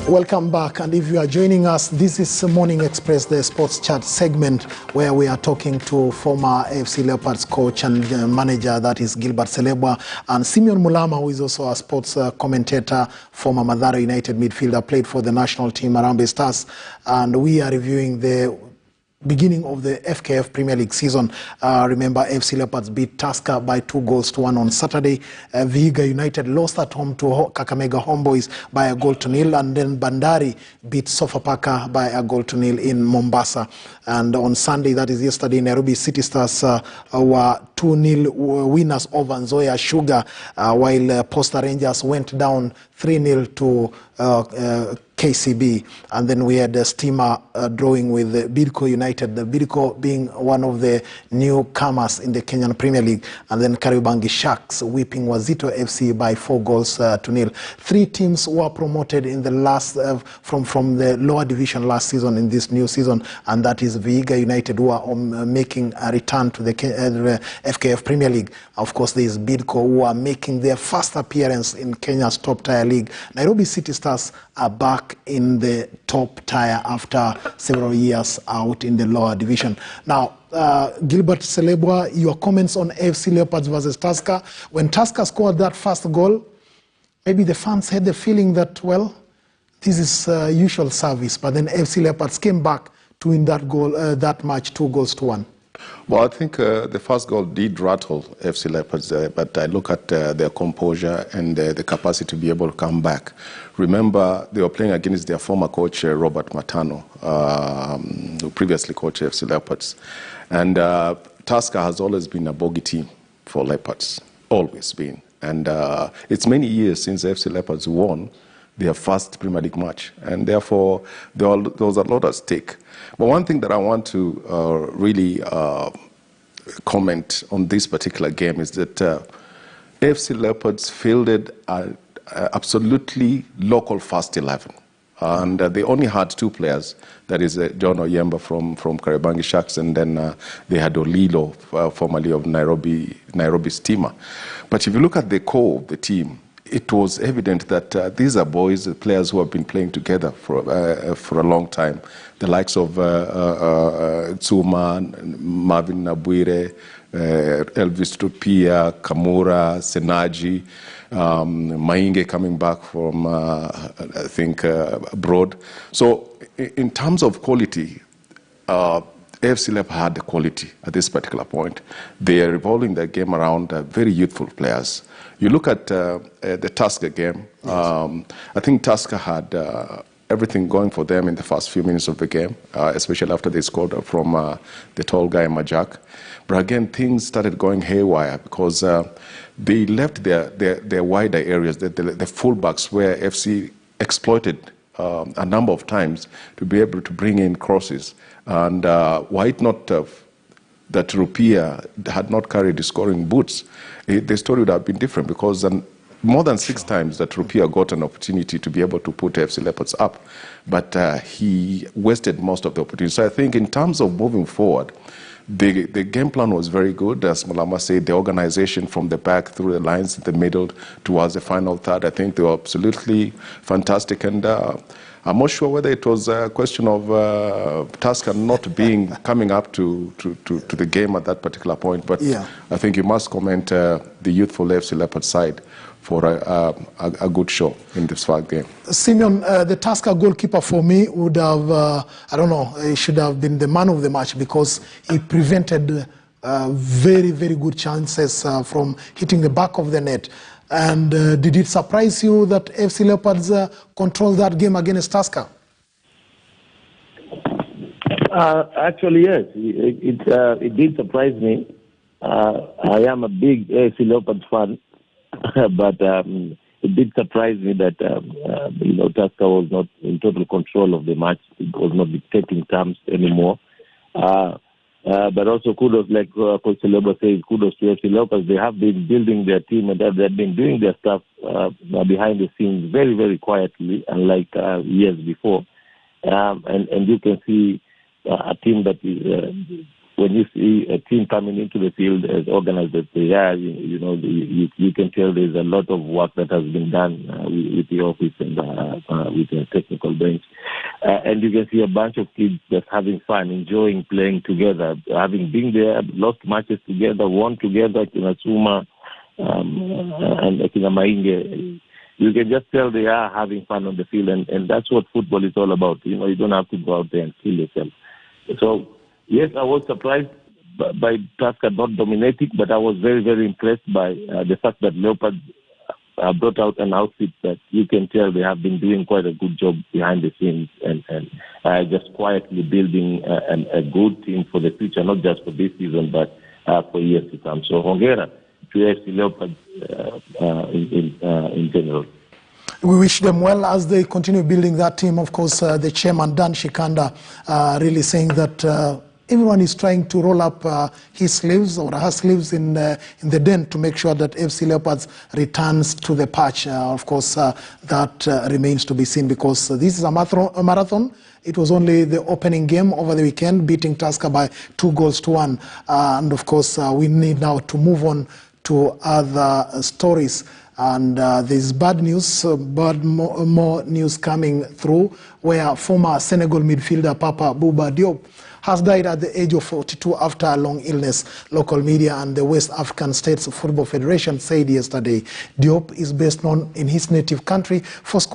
Welcome back, and if you are joining us, this is Morning Express, the sports chat segment where we are talking to former AFC Leopards coach and manager, that is Gilbert Selebwa, and Simeon Mulama, who is also a sports commentator, former Mathare United midfielder, played for the national team, Harambee Stars, and we are reviewing the beginning of the FKF Premier League season. Remember, FC Leopards beat Tusker by 2-1 on Saturday. Vihiga United lost at home to Kakamega Homeboys by 1-0, and then Bandari beat Sofapaka by 1-0 in Mombasa. And on Sunday, that is yesterday, Nairobi City Stars were 2-0 winners over Nzoia Sugar, while Posta Rangers went down 3-0 to KCB, and then we had the Steamer drawing with the Bidco United, the Bidco being one of the newcomers in the Kenyan Premier League, and then Kariobangi Sharks whipping Wazito FC by 4-0. 3 teams were promoted in the last from the lower division last season in this new season, and that is Vihiga United, who are making a return to the FKF Premier League. Of course, there is Bidco, who are making their first appearance in Kenya's top tier league. Nairobi City Stars are back in the top tier after several years out in the lower division. Now, Gilbert Selebwa, your comments on AFC Leopards versus Tusker. When Tusker scored that first goal, maybe the fans had the feeling that, well, this is usual service, but then AFC Leopards came back to win that goal, that match 2-1. Well, I think the first goal did rattle FC Leopards, but I look at their composure and the capacity to be able to come back. Remember, they were playing against their former coach, Robert Matano, who previously coached FC Leopards. And Tusker has always been a bogey team for Leopards, always been. And it's many years since FC Leopards won their first Premier League match, and therefore there was a lot at stake. But one thing that I want to really comment on this particular game is that AFC Leopards fielded an absolutely local first 11. And they only had 2 players, that is John Oyemba from Kariobangi Sharks, and then they had Olilo, formerly of Nairobi Steamer. But if you look at the core of the team, it was evident that these are boys, players who have been playing together for a long time. The likes of Tsuma, Marvin Nabuire, Elvis Tupia, Kamura, Senaji, Mainge coming back from, I think, abroad. So in terms of quality, AFC Leopards had the quality at this particular point. They are revolving their game around very youthful players. You look at the Tusker game, yes. I think Tusker had everything going for them in the first few minutes of the game, especially after they scored from the tall guy, Majak. But again, things started going haywire because they left their wider areas, the fullbacks, where FC exploited a number of times to be able to bring in crosses. And why it not that Rupia had not carried the scoring boots, the story would have been different, because more than 6 times that Rupia got an opportunity to be able to put FC Leopards up, but he wasted most of the opportunities. So I think in terms of moving forward, the game plan was very good. As Mulama said, the organization from the back through the lines in the middle towards the final third, I think they were absolutely fantastic. And I'm not sure whether it was a question of Tusker not coming up to the game at that particular point, but yeah. I think you must comment the youthful FC Leopards side for a good show in this first game. Simeon, the Tusker goalkeeper for me would have, I don't know, he should have been the man of the match, because he prevented very, very good chances from hitting the back of the net. And did it surprise you that FC Leopards controlled that game against Tusker? Actually, yes. It did surprise me. I am a big FC Leopards fan, but it did surprise me that Tusker was not in total control of the match. It was not dictating terms anymore. But also kudos, like Coach Selebwa says, kudos to FC Leopards. They have been building their team, and they've been doing their stuff behind the scenes very, very quietly, unlike years before. And you can see a team that is when you see a team coming into the field as organized as they are, you can tell there's a lot of work that has been done with the office and with the technical bench. And you can see a bunch of kids just having fun, enjoying playing together, having been there, lost matches together, won together, Kinasuma and Kinamainge. You can just tell they are having fun on the field, and that's what football is all about. You don't have to go out there and kill yourself. So, yes, I was surprised by Tusker not dominating, but I was very, very impressed by the fact that Leopards brought out an outfit that you can tell they have been doing quite a good job behind the scenes and just quietly building a good team for the future, not just for this season, but for years to come. So, Hongera to AFC Leopards in general. We wish them well as they continue building that team. Of course, the chairman, Dan Shikanda, really saying that everyone is trying to roll up his sleeves or her sleeves in the den to make sure that FC Leopards returns to the patch. Of course, that remains to be seen because this is a marathon. It was only the opening game over the weekend, beating Tusker by 2-1. And of course, we need now to move on to other stories. And there's bad news, more news coming through, where former Senegal midfielder Papa Bouba Diop has died at the age of 42 after a long illness. Local media and the West African States Football Federation said yesterday Diop is best known in his native country for scoring